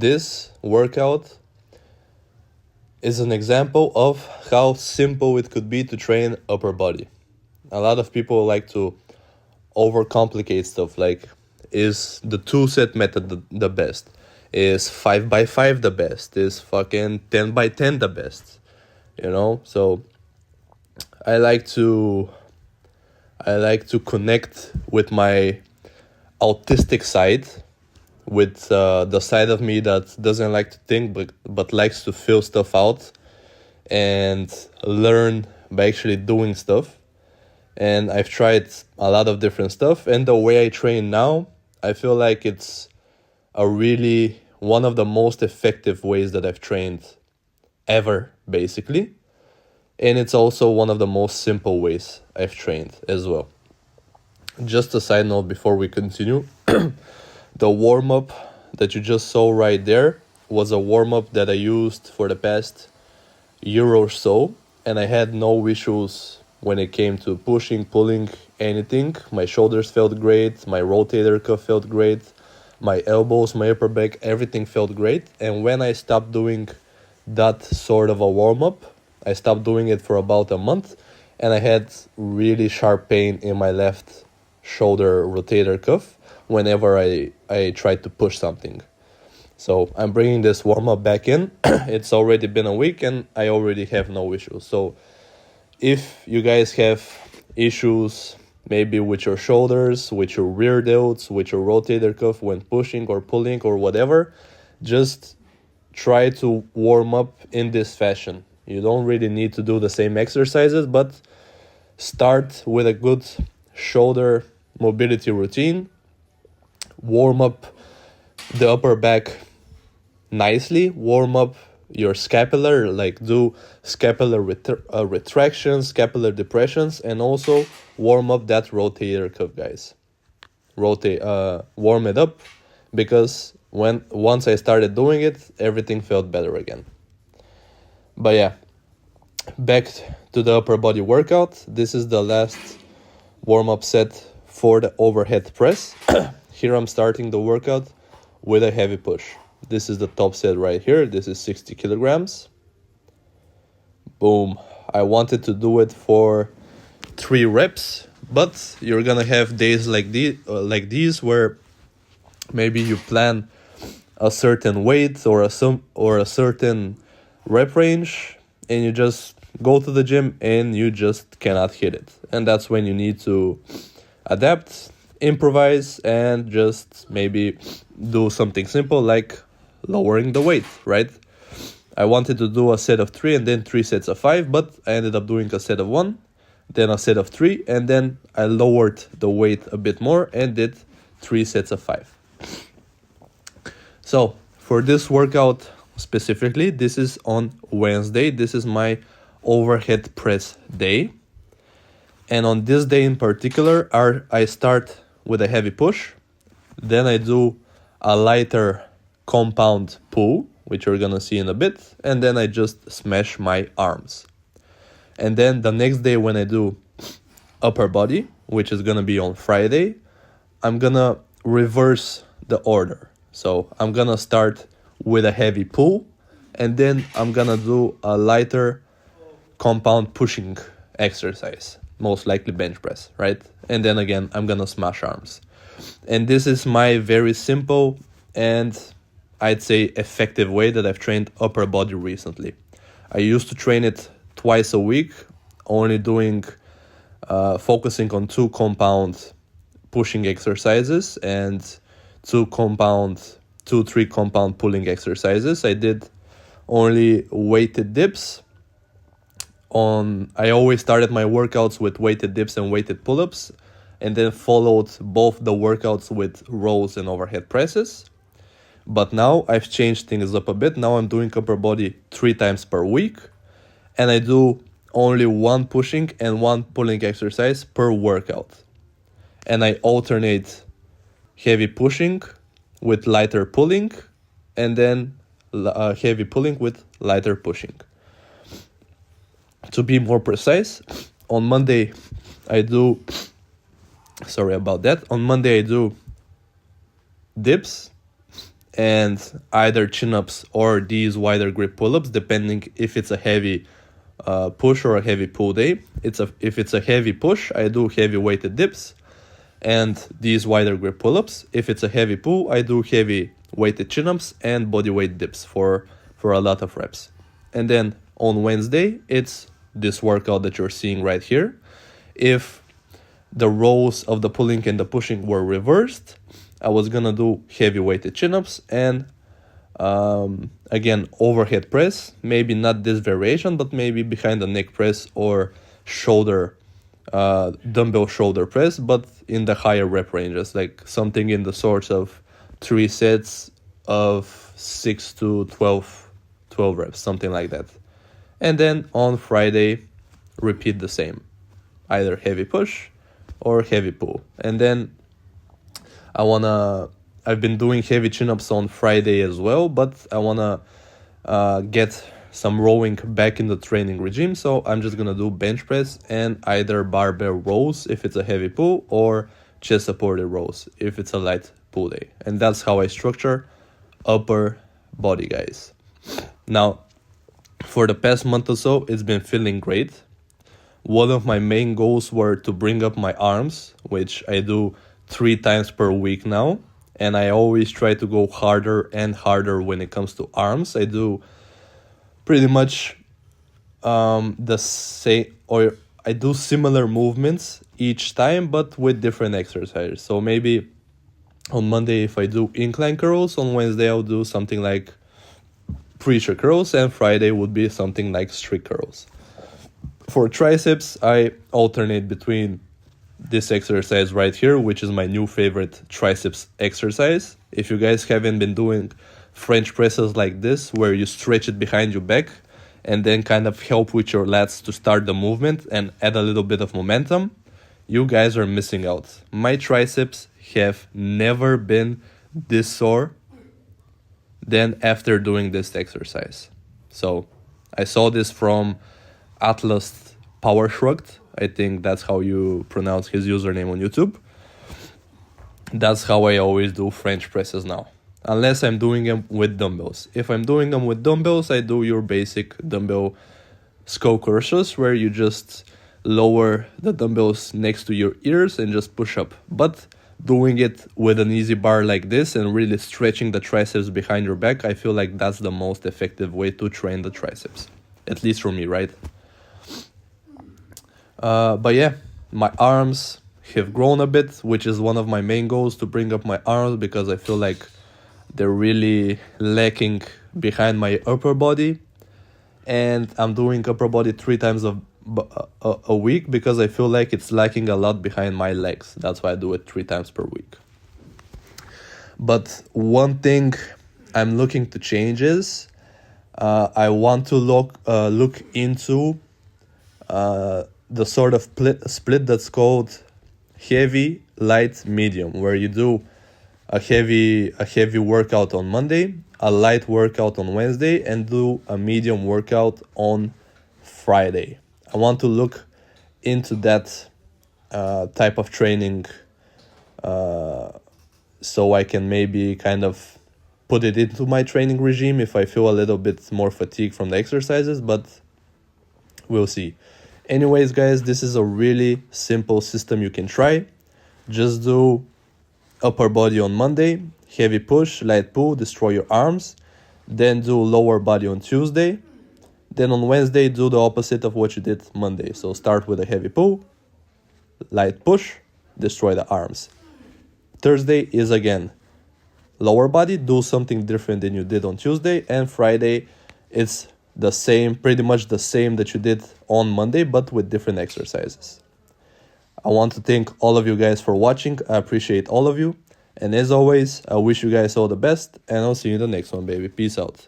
this workout is an example of how simple it could be to train upper body. A lot of people like to overcomplicate stuff, like, is the 2-set method the best? Is 5x5 the best? Is fucking 10x10 the best? So I like to connect with my autistic side, with the side of me that doesn't like to think but likes to feel stuff out and learn by actually doing stuff. And I've tried a lot of different stuff, and the way I train now, I feel like it's one of the most effective ways that I've trained ever, basically. And it's also one of the most simple ways I've trained as well. Just a side note before we continue, the warm-up that you just saw right there was a warm-up that I used for the past year or so, and I had no issues when it came to pushing, pulling, anything. My shoulders felt great, my rotator cuff felt great, my elbows, my upper back, everything felt great. And when I stopped doing that sort of a warm-up, I stopped doing it for about a month, and I had really sharp pain in my left shoulder rotator cuff whenever I tried to push something. So I'm bringing this warm-up back in. It's already been a week and I already have no issues. So if you guys have issues maybe with your shoulders, with your rear delts, with your rotator cuff when pushing or pulling or whatever, just try to warm up in this fashion. You don't really need to do the same exercises, but start with a good shoulder mobility routine. Warm up the upper back nicely. Warm up your scapular, like do scapular retractions, scapular depressions, and also warm up that rotator cuff, guys. Warm it up, because once I started doing it, everything felt better again. But yeah, back to the upper body workout. This is the last warm-up set for the overhead press. Here I'm starting the workout with a heavy push. This is the top set right here. This is 60 kilograms. Boom. I wanted to do it for 3 reps, but you're gonna have days like these where maybe you plan a certain weight or a certain rep range, and you just go to the gym and you just cannot hit it. And that's when you need to adapt, improvise, and just maybe do something simple like lowering the weight, right? I wanted to do a set of 3 and then 3 sets of 5, but I ended up doing a set of 1, then a set of 3, and then I lowered the weight a bit more and did 3 sets of 5. So for this workout specifically, this is on Wednesday. This is my overhead press day. And on this day in particular, I start with a heavy push. Then I do a lighter compound pull, which you're gonna see in a bit. And then I just smash my arms. And then the next day when I do upper body, which is gonna be on Friday, I'm gonna reverse the order. So I'm gonna start with a heavy pull, and then I'm gonna do a lighter compound pushing exercise, most likely bench press, right? And then again, I'm gonna smash arms. And this is my very simple and I'd say effective way that I've trained upper body recently. I used to train it twice a week, only doing focusing on 2 compound pushing exercises and 3 compound pulling exercises. I did only weighted dips. I always started my workouts with weighted dips and weighted pull-ups, and then followed both the workouts with rows and overhead presses. But now I've changed things up a bit. Now I'm doing upper body 3 times per week, and I do only 1 pushing and 1 pulling exercise per workout. And I alternate heavy pushing with lighter pulling, and then heavy pulling with lighter pushing. To be more precise, on Monday I do dips, and either chin-ups or these wider grip pull-ups, depending if it's a heavy push or a heavy pull day. If it's a heavy push, I do heavy weighted dips and these wider grip pull-ups. If it's a heavy pull, I do heavy weighted chin-ups and body weight dips for a lot of reps. And then on Wednesday, it's this workout that you're seeing right here. If the roles of the pulling and the pushing were reversed, I was gonna do heavy weighted chin-ups and again, overhead press, maybe not this variation, but maybe behind the neck press or shoulder, dumbbell shoulder press, but in the higher rep ranges, like something in the sorts of 3 sets of 6 to 12 reps, something like that. And then on Friday, repeat the same, either heavy push or heavy pull. And then I've been doing heavy chin-ups on Friday as well, but I wanna get some rowing back in the training regime. So I'm just gonna do bench press and either barbell rows if it's a heavy pull or chest supported rows if it's a light pull day. And that's how I structure upper body, guys. Now, for the past month or so, it's been feeling great. One of my main goals were to bring up my arms, which I do 3 times per week now. And I always try to go harder and harder when it comes to arms. I do pretty much the same, or I do similar movements each time, but with different exercises. So maybe on Monday, if I do incline curls, on Wednesday, I'll do something like preacher curls, and Friday would be something like strict curls. For triceps, I alternate between this exercise right here, which is my new favorite triceps exercise. If you guys haven't been doing French presses like this, where you stretch it behind your back and then kind of help with your lats to start the movement and add a little bit of momentum, you guys are missing out. My triceps have never been this sore than after doing this exercise. So I saw this from Atlas Power Shrugged. I think that's how you pronounce his username on YouTube. That's how I always do French presses now, unless I'm doing them with dumbbells. If I'm doing them with dumbbells, I do your basic dumbbell skull crushers, where you just lower the dumbbells next to your ears and just push up. But doing it with an easy bar like this and really stretching the triceps behind your back, I feel like that's the most effective way to train the triceps, at least for me, right? But yeah, my arms have grown a bit, which is one of my main goals, to bring up my arms, because I feel like they're really lacking behind my upper body. And I'm doing upper body 3 times a week because I feel like it's lacking a lot behind my legs. That's why I do it 3 times per week. But one thing I'm looking to change is I want to look into the sort of split that's called heavy, light, medium, where you do a heavy workout on Monday, a light workout on Wednesday, and do a medium workout on Friday. I want to look into that type of training so I can maybe kind of put it into my training regime if I feel a little bit more fatigued from the exercises, but we'll see. Anyways, guys, this is a really simple system you can try. Just do upper body on Monday, heavy push, light pull, destroy your arms. Then do lower body on Tuesday. Then on Wednesday, do the opposite of what you did Monday. So start with a heavy pull, light push, destroy the arms. Thursday is again lower body, do something different than you did on Tuesday. And Friday, it's the same, pretty much the same that you did on Monday, but with different exercises. I want to thank all of you guys for watching. I appreciate all of you. And as always, I wish you guys all the best, and I'll see you in the next one, baby. Peace out.